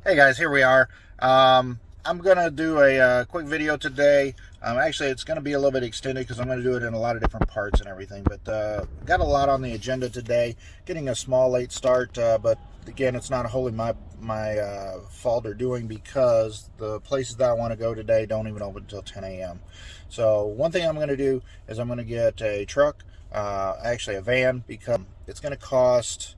Hey guys, here we are. I'm gonna do a quick video today. Actually, it's gonna be a little bit extended because I'm gonna do it in a lot of different parts and everything. But got a lot on the agenda today. Getting a small late start, but again, it's not wholly my fault or doing because the places that I want to go today don't even open until 10 a.m. So one thing I'm gonna do is I'm gonna get a truck, actually a van, because it's gonna cost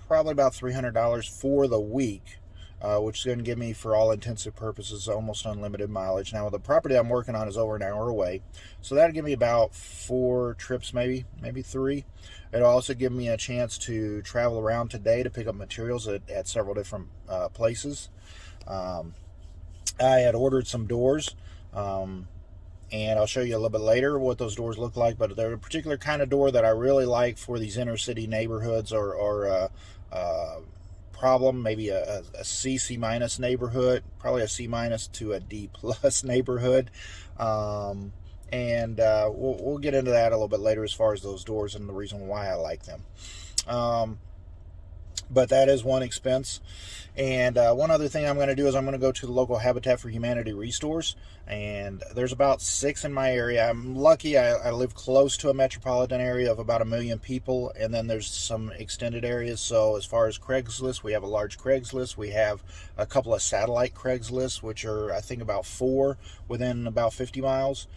probably about $300 for the week, which is going to give me, for all intensive purposes, almost unlimited mileage. Now, the property I'm working on is over an hour away, so that'll give me about 4 trips, maybe three. It'll also give me a chance to travel around today to pick up materials at several different places. Um, I had ordered some doors. And I'll show you a little bit later what those doors look like. But they're a particular kind of door that I really like for these inner city neighborhoods, or problem, maybe a C minus neighborhood, probably a C minus to a D plus neighborhood. And we'll get into that a little bit later as far as those doors and the reason why I like them. But that is one expense. And one other thing I'm going to do is I'm going to go to the local Habitat for Humanity restores, and there's about 6 in my area. I'm lucky. I live close to a metropolitan area of about 1 million people, and then there's some extended areas. So as far as Craigslist, we have a large Craigslist. We have a couple of satellite Craigslists, which are, I think, about 4 within about 50 miles.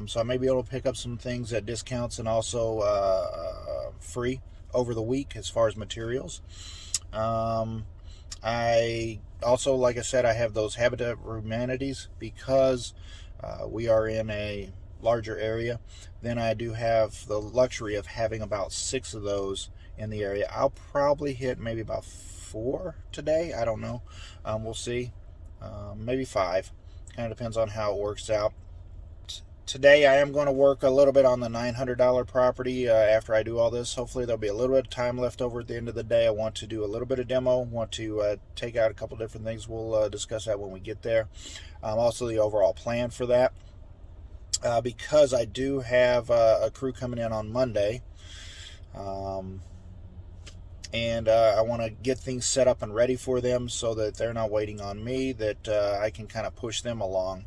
So I may be able to pick up some things at discounts and also free over the week as far as materials. I also, like I said, I have those Habitat for Humanities because we are in a larger area. Then I do have the luxury of having about 6 of those in the area. I'll probably hit maybe about 4 today. I don't know. We'll see. Maybe 5. Kind of depends on how it works out. Today I am going to work a little bit on the $900 property after I do all this. Hopefully there'll be a little bit of time left over at the end of the day. I want to do a little bit of demo, want to take out a couple different things. We'll discuss that when we get there. Also the overall plan for that. Because I do have a crew coming in on Monday. And I want to get things set up and ready for them so that they're not waiting on me, that I can kind of push them along.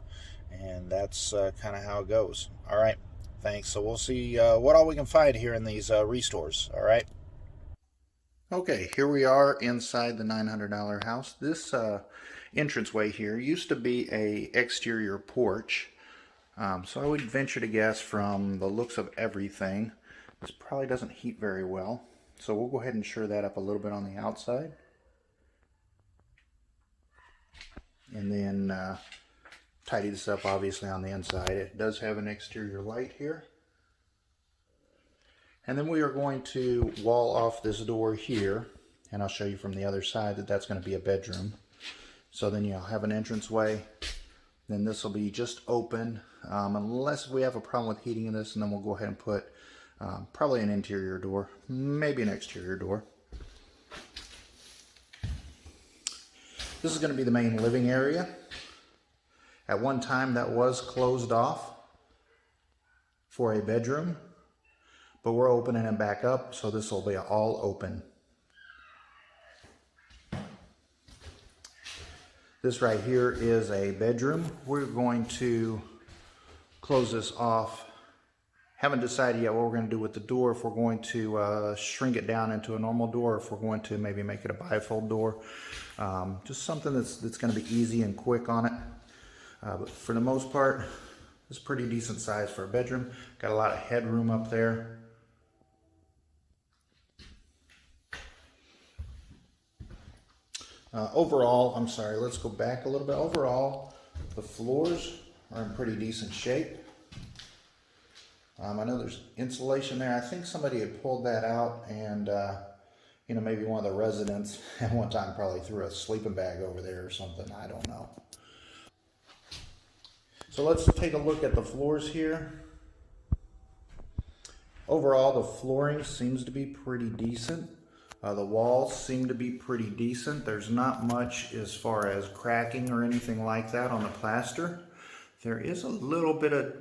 And that's kind of how it goes. All right, thanks. So we'll see what all we can find here in these restores. All right. Okay, here we are inside the $900 house. This entranceway here used to be a exterior porch. So I would venture to guess, from the looks of everything, this probably doesn't heat very well. So we'll go ahead and shore that up a little bit on the outside. And then tidy this up obviously on the inside. It does have an exterior light here. And then we are going to wall off this door here, and I'll show you from the other side that that's going to be a bedroom. So then you'll have an entranceway. Then this will be just open, unless we have a problem with heating in this, and then we'll go ahead and put probably an interior door, maybe an exterior door. This is going to be the main living area. At one time that was closed off for a bedroom, but we're opening it back up, so this will be all open. This right here is a bedroom. We're going to close this off. Haven't decided yet what we're going to do with the door, if we're going to shrink it down into a normal door, or if we're going to maybe make it a bifold door. Just something that's going to be easy and quick on it. But for the most part, it's pretty decent size for a bedroom. Got a lot of headroom up there. Overall, I'm sorry, let's go back a little bit. Overall, the floors are in pretty decent shape. I know there's insulation there. I think somebody had pulled that out, and maybe one of the residents at one time probably threw a sleeping bag over there or something. I don't know. So let's take a look at the floors here. Overall, the flooring seems to be pretty decent. The walls seem to be pretty decent. There's not much as far as cracking or anything like that on the plaster. There is a little bit of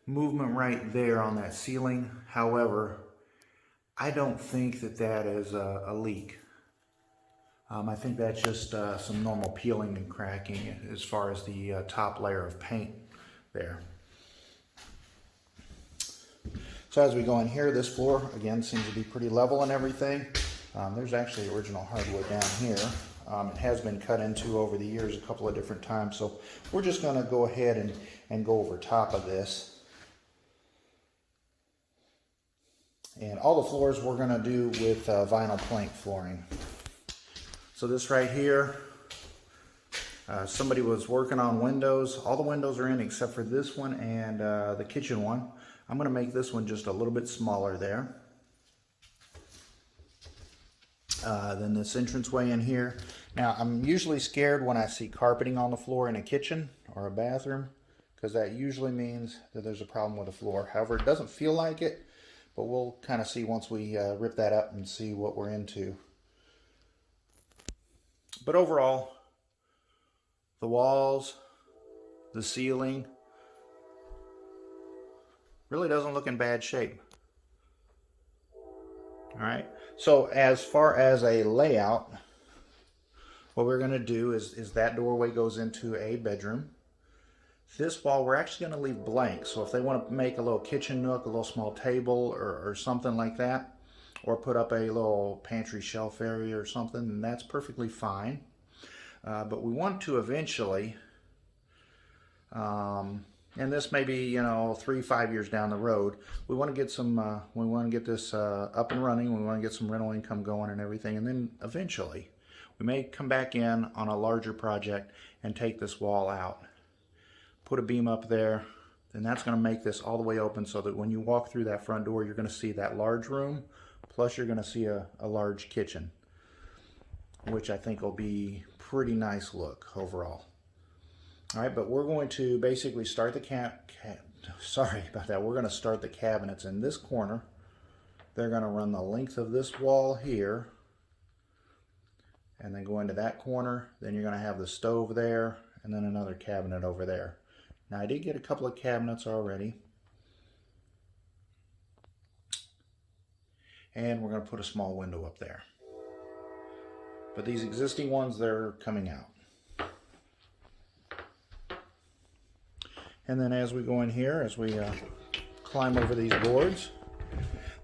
movement right there on that ceiling. However, I don't think that that is a leak. I think that's just some normal peeling and cracking as far as the top layer of paint there. So as we go in here, this floor again seems to be pretty level and everything. There's actually original hardwood down here. It has been cut into over the years a couple of different times, so we're just going to go ahead and go over top of this. And all the floors we're going to do with vinyl plank flooring. So this right here, somebody was working on windows. All the windows are in except for this one and the kitchen one. I'm going to make this one just a little bit smaller there. Then this entranceway in here. Now I'm usually scared when I see carpeting on the floor in a kitchen or a bathroom, because that usually means that there's a problem with the floor. However, it doesn't feel like it, but we'll kind of see once we rip that up and see what we're into. But overall, the walls, the ceiling, really doesn't look in bad shape. All right, so as far as a layout, what we're going to do is that doorway goes into a bedroom. This wall we're actually going to leave blank, so if they want to make a little kitchen nook, a little small table or something like that, or put up a little pantry shelf area or something, then that's perfectly fine. But we want to eventually, and this may be, you know, 3-5 years down the road, we want to get some, we want to get this up and running. We want to get some rental income going and everything, and then eventually we may come back in on a larger project and take this wall out, put a beam up there, then that's going to make this all the way open so that when you walk through that front door, you're going to see that large room, plus you're going to see a large kitchen, which I think will be pretty nice look overall. All right, but we're going to basically start the sorry about that. We're going to start the cabinets in this corner. They're going to run the length of this wall here, and then go into that corner. Then you're going to have the stove there, and then another cabinet over there. Now I did get a couple of cabinets already, and we're going to put a small window up there. But these existing ones, they're coming out. And then as we go in here, as we climb over these boards,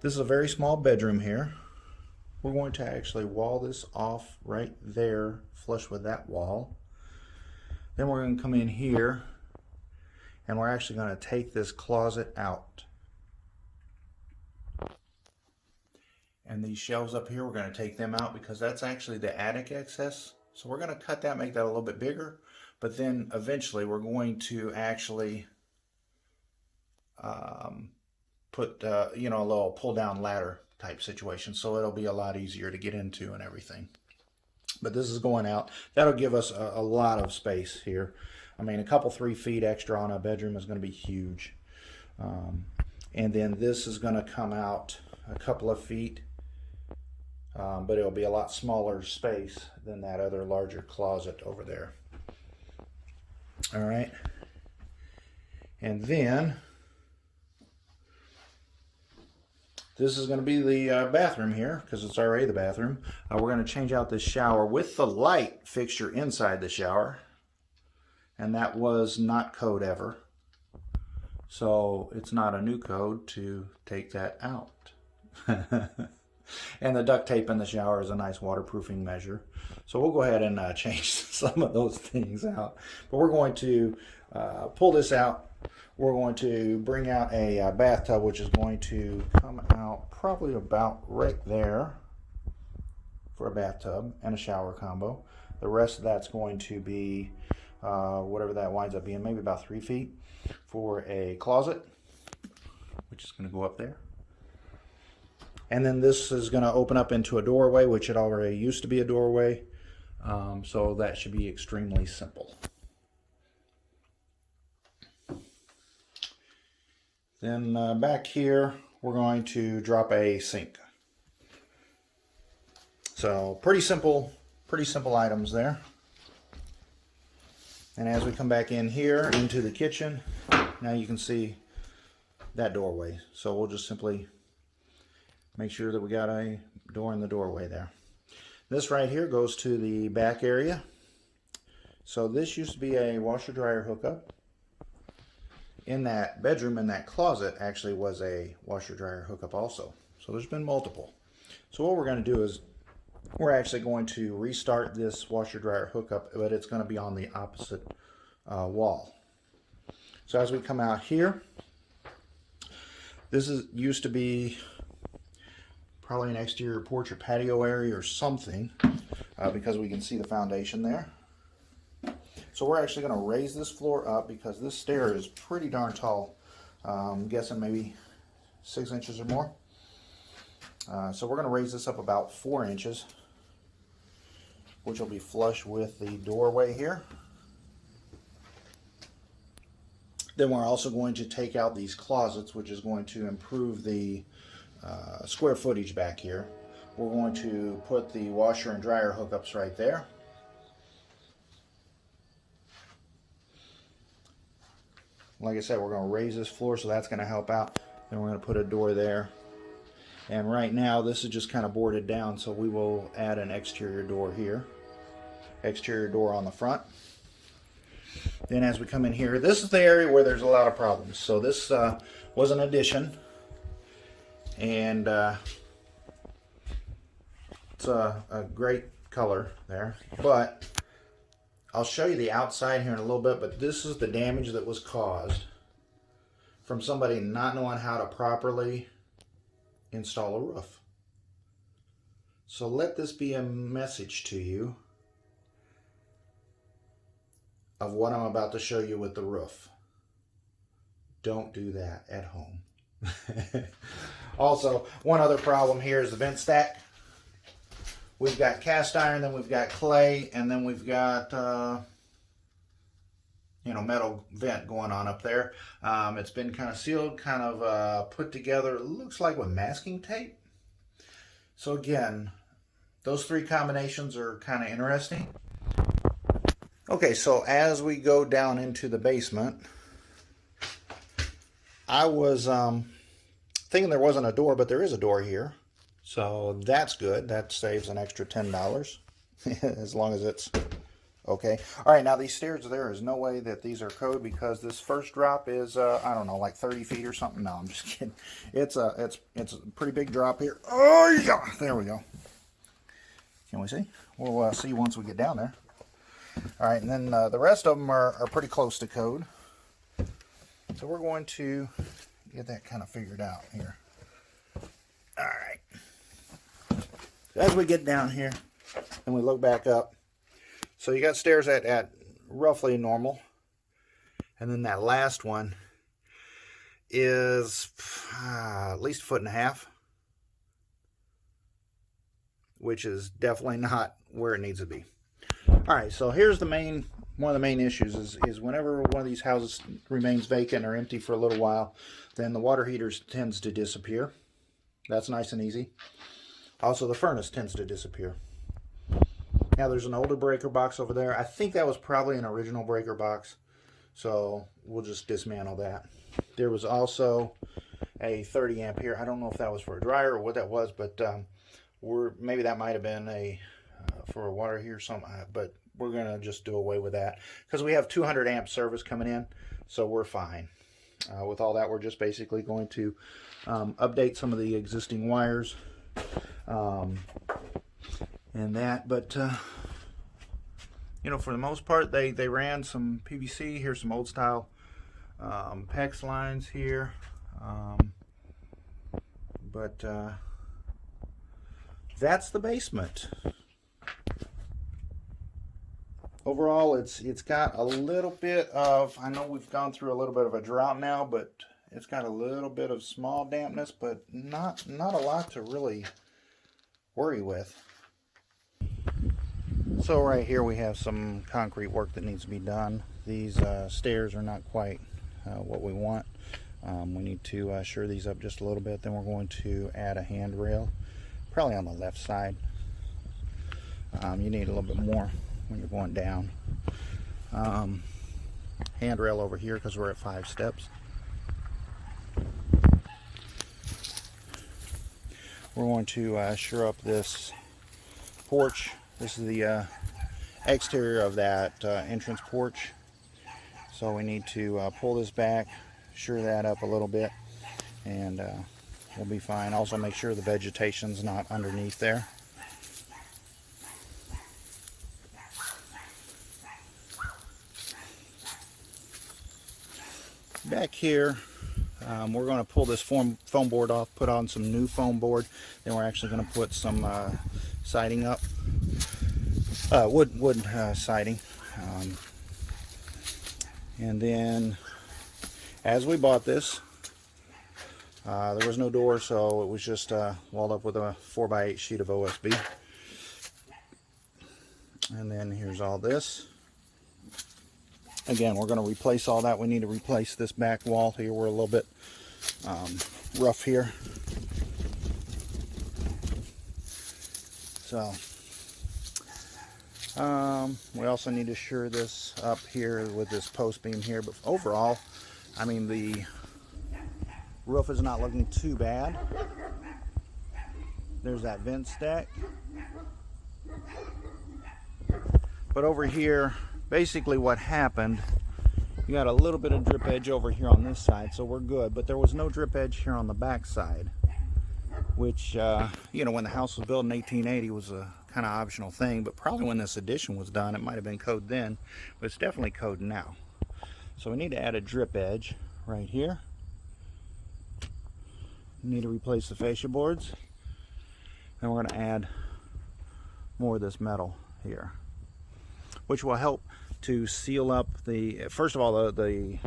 this is a very small bedroom here. We're going to actually wall this off right there, flush with that wall. Then we're going to come in here, and we're actually going to take this closet out. And these shelves up here, we're going to take them out because that's actually the attic access. So we're going to cut that, make that a little bit bigger. But then eventually we're going to actually put, you know, a little pull down ladder type situation. So it'll be a lot easier to get into and everything. But this is going out. That'll give us a lot of space here. I mean, a couple 3 feet extra on a bedroom is going to be huge. And then this is going to come out a couple of feet. But it'll be a lot smaller space than that other larger closet over there. All right. And then this is going to be the bathroom here, because it's already the bathroom. We're going to change out this shower with the light fixture inside the shower. And that was not code ever. So it's not a new code to take that out. And the duct tape in the shower is a nice waterproofing measure. So we'll go ahead and change some of those things out. But we're going to pull this out. We're going to bring out a bathtub, which is going to come out probably about right there for a bathtub and a shower combo. The rest of that's going to be whatever that winds up being, maybe about 3 feet for a closet, which is going to go up there. And then this is going to open up into a doorway, which it already used to be a doorway. So that should be extremely simple. Then back here, we're going to drop a sink. So pretty simple items there. And as we come back in here into the kitchen, now you can see that doorway. So we'll just simply make sure that we got a door in the doorway there. This right here goes to the back area. So this used to be a washer dryer hookup. In that bedroom, in that closet, actually was a washer dryer hookup also. So there's been multiple. So what we're going to do is we're actually going to restart this washer dryer hookup, but it's going to be on the opposite wall. So as we come out here, this used to be probably an exterior porch or patio area or something, because we can see the foundation there. So we're actually going to raise this floor up because this stair is pretty darn tall. I'm guessing maybe 6 inches or more. So we're going to raise this up about 4 inches, which will be flush with the doorway here. Then we're also going to take out these closets, which is going to improve the square footage back here. We're going to put the washer and dryer hookups right there. Like I said, we're going to raise this floor, so that's going to help out. Then we're going to put a door there. And right now, this is just kind of boarded down, so we will add an exterior door here. Exterior door on the front. Then as we come in here, this is the area where there's a lot of problems. So this was an addition. And it's a great color there. But I'll show you the outside here in a little bit, but this is the damage that was caused from somebody not knowing how to properly install a roof. So let this be a message to you of what I'm about to show you with the roof. Don't do that at home. Also, one other problem here is the vent stack. We've got cast iron, then we've got clay, and then we've got metal vent going on up there. It's been kind of sealed, kind of put together, it looks like with masking tape. So again, those three combinations are kind of interesting. Okay, so as we go down into the basement, I was thinking there wasn't a door, but there is a door here. So that's good. That saves an extra $10 as long as it's okay. All right, now these stairs, there is no way that these are code because this first drop is, I don't know, like 30 feet or something. No, I'm just kidding. It's a pretty big drop here. Oh, yeah. There we go. Can we see? We'll see once we get down there. All right, and then the rest of them are pretty close to code. So we're going to get that kind of figured out here. All right. As we get down here and we look back up, so you got stairs at roughly normal. And then that last one is at least 1.5 feet, which is definitely not where it needs to be. All right, so here's one of the main issues is whenever one of these houses remains vacant or empty for a little while, then the water heater tends to disappear. That's nice and easy. Also, the furnace tends to disappear. Now, there's an older breaker box over there. I think that was probably an original breaker box, so we'll just dismantle that. There was also a 30 amp here. I don't know if that was for a dryer or what that was, but maybe that might have been for a water heater or something, but we're going to just do away with that because we have 200 amp service coming in, so we're fine. With all that, we're just basically going to update some of the existing wires and that, but for the most part, they ran some PVC. Here's some old style PEX lines here, but that's the basement. Overall, it's got a little bit of, I know we've gone through a little bit of a drought now, but it's got a little bit of small dampness, but not a lot to really worry with. So right here we have some concrete work that needs to be done. These stairs are not quite what we want. We need to shore these up just a little bit. Then we're going to add a handrail, probably on the left side. You need a little bit more when you're going down. Handrail over here because we're at 5 steps. We're going to shore up this porch. This is the exterior of that entrance porch. So we need to pull this back, sure that up a little bit, and we'll be fine. Also make sure the vegetation's not underneath there. Back here, we're going to pull this foam board off, put on some new foam board. Then we're actually going to put some siding up, wood siding. And then, as we bought this, there was no door, so it was just walled up with a 4x8 sheet of OSB. And then here's all this. Again, we're going to replace all that. We need to replace this back wall here. We're a little bit rough here. So, we also need to shore this up here with this post beam here. But overall, I mean, the roof is not looking too bad. There's that vent stack. But over here, basically what happened, you got a little bit of drip edge over here on this side, so we're good. But there was no drip edge here on the back side, which, you know, when the house was built in 1880 was a kind of optional thing. But probably when this addition was done, it might have been code then, but it's definitely code now. So we need to add a drip edge right here. We need to replace the fascia boards. And we're going to add more of this metal here, which will help to seal up the, first of all, the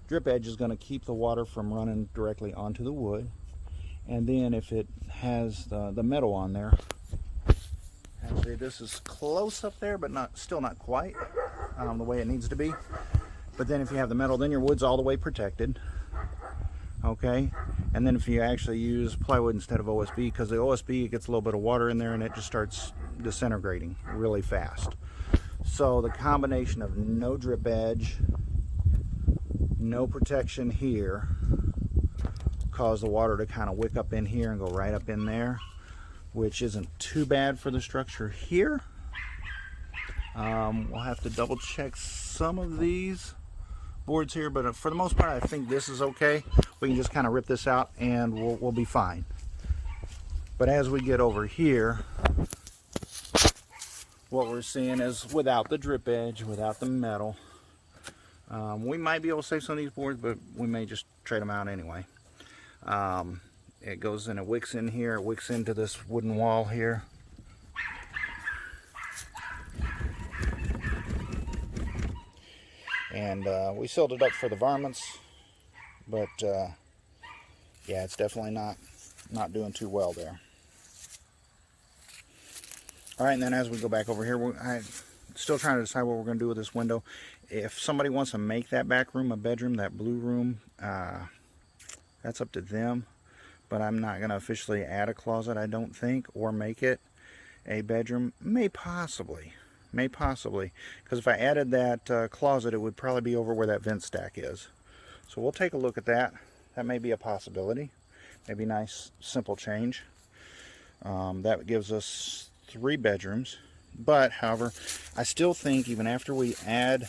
drip edge is going to keep the water from running directly onto the wood. And then if it has the metal on there, actually this is close up there, but still not quite the way it needs to be. But then if you have the metal, then your wood's all the way protected. Okay, and then if you actually use plywood instead of OSB, because the OSB, it gets a little bit of water in there and it just starts disintegrating really fast. So the combination of no drip edge, no protection here, cause the water to kind of wick up in here and go right up in there, which isn't too bad for the structure here. We'll have to double check some of these boards here, but for the most part I think this is okay. We can just kind of rip this out and we'll be fine. But as we get over here, what we're seeing is without the drip edge, without the metal, we might be able to save some of these boards, but we may just trade them out anyway. It goes in, it wicks in here, it wicks into this wooden wall here. And we sealed it up for the varmints, but yeah, it's definitely not doing too well there. All right, and then as we go back over here, I'm still trying to decide what we're going to do with this window. If somebody wants to make that back room a bedroom, that blue room, that's up to them. But I'm not going to officially add a closet, I don't think, or make it a bedroom. May possibly. Because if I added that closet, it would probably be over where that vent stack is. So we'll take a look at that. That may be a possibility. Maybe a nice, simple change. That gives us 3 bedrooms. But, however, I still think even after we add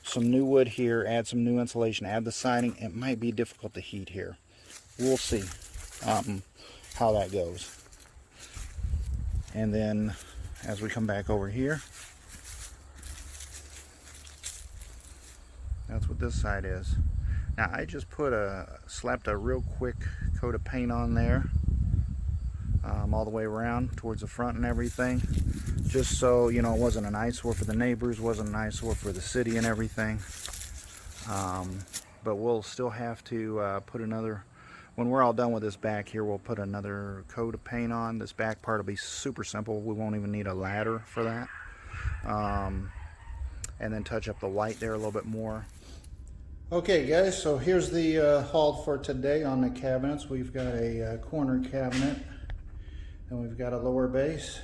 some new wood here, add some new insulation, add the siding, it might be difficult to heat here. We'll see how that goes. And then as we come back over here, that's what this side is. Now I just slapped a real quick coat of paint on there, all the way around towards the front and everything, just so you know it wasn't an eyesore for the neighbors, wasn't an eyesore for the city and everything. But we'll still have to put another, when we're all done with this back here, we'll put another coat of paint on. This back part will be super simple. We won't even need a ladder for that. And then touch up the white there a little bit more. Okay guys, so here's the haul for today on the cabinets. We've got a corner cabinet, and we've got a lower base,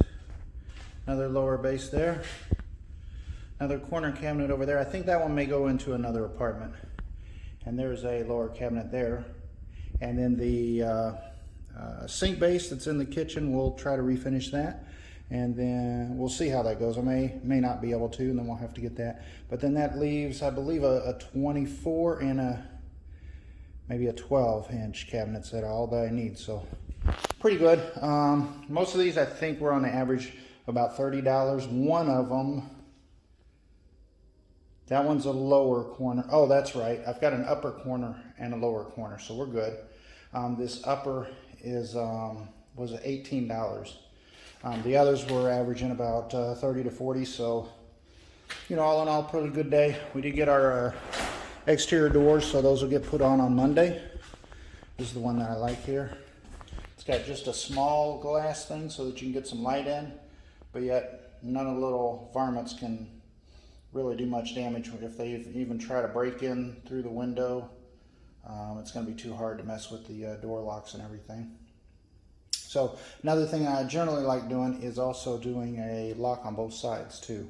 another lower base there, another corner cabinet over there. I think that one may go into another apartment. And there's a lower cabinet there. And then the sink base that's in the kitchen, we'll try to refinish that. And then we'll see how that goes. I may not be able to, and then we'll have to get that. But then that leaves, I believe, a 24 and maybe a 12-inch cabinets that all that I need. So pretty good. Most of these, I think, were on the average about $30. One of them, that one's a lower corner. Oh, that's right. I've got an upper corner and a lower corner, so we're good. This upper is was $18. The others were averaging about 30 to 40. So, you know, all in all, pretty good day. We did get our exterior doors, so those will get put on Monday. This is the one that I like here. It's got just a small glass thing so that you can get some light in, but yet none of the little varmints can really do much damage. If they even try to break in through the window, it's going to be too hard to mess with the door locks and everything. So another thing I generally like doing is also doing a lock on both sides too.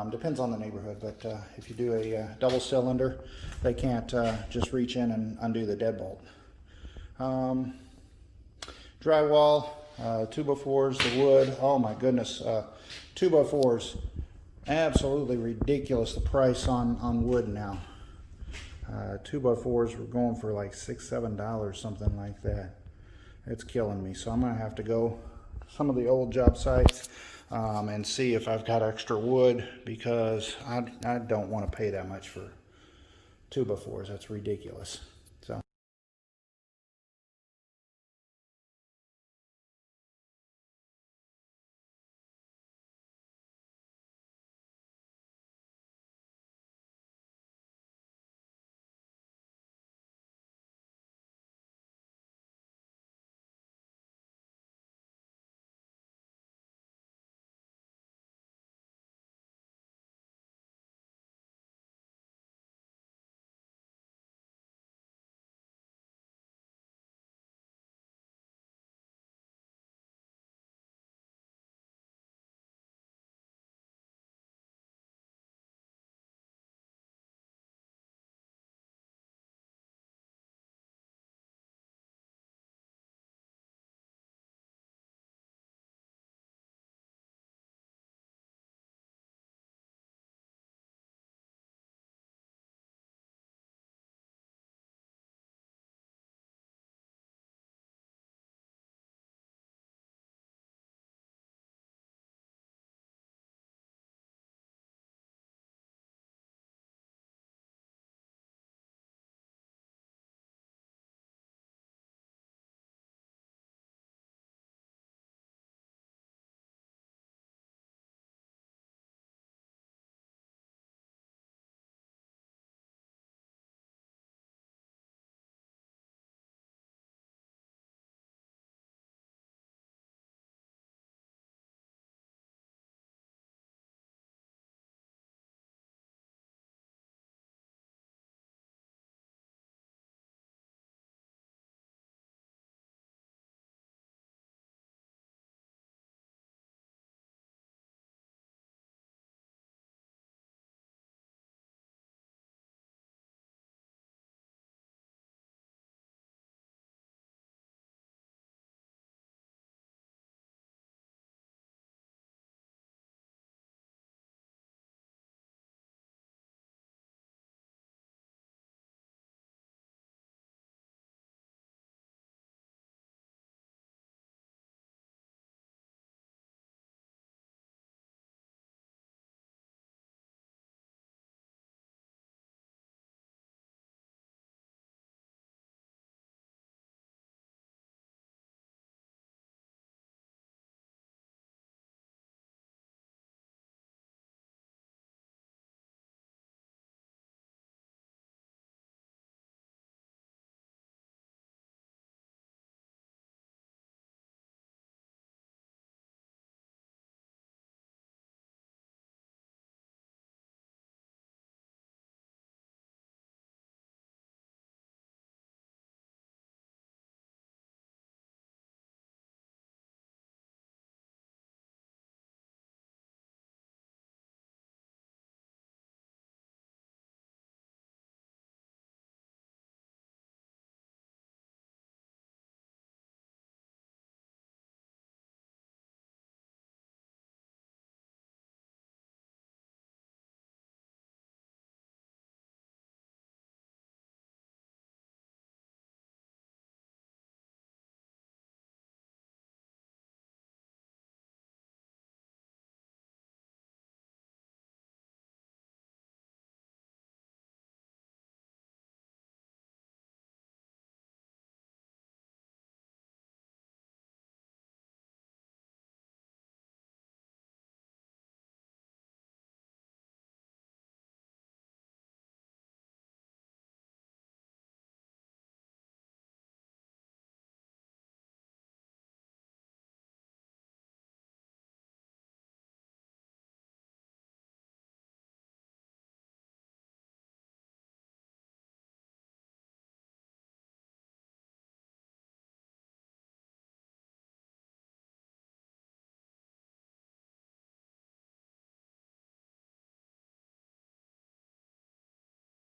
Depends on the neighborhood, but if you do a double cylinder, they can't just reach in and undo the deadbolt. Drywall, 2x4s, the wood, oh my goodness, 2x4s, absolutely ridiculous the price on wood now. 2x4s were going for like $6-7, something like that. It's killing me, so I'm gonna have to go some of the old job sites and see if I've got extra wood, because I don't want to pay that much for 2x4s. That's ridiculous.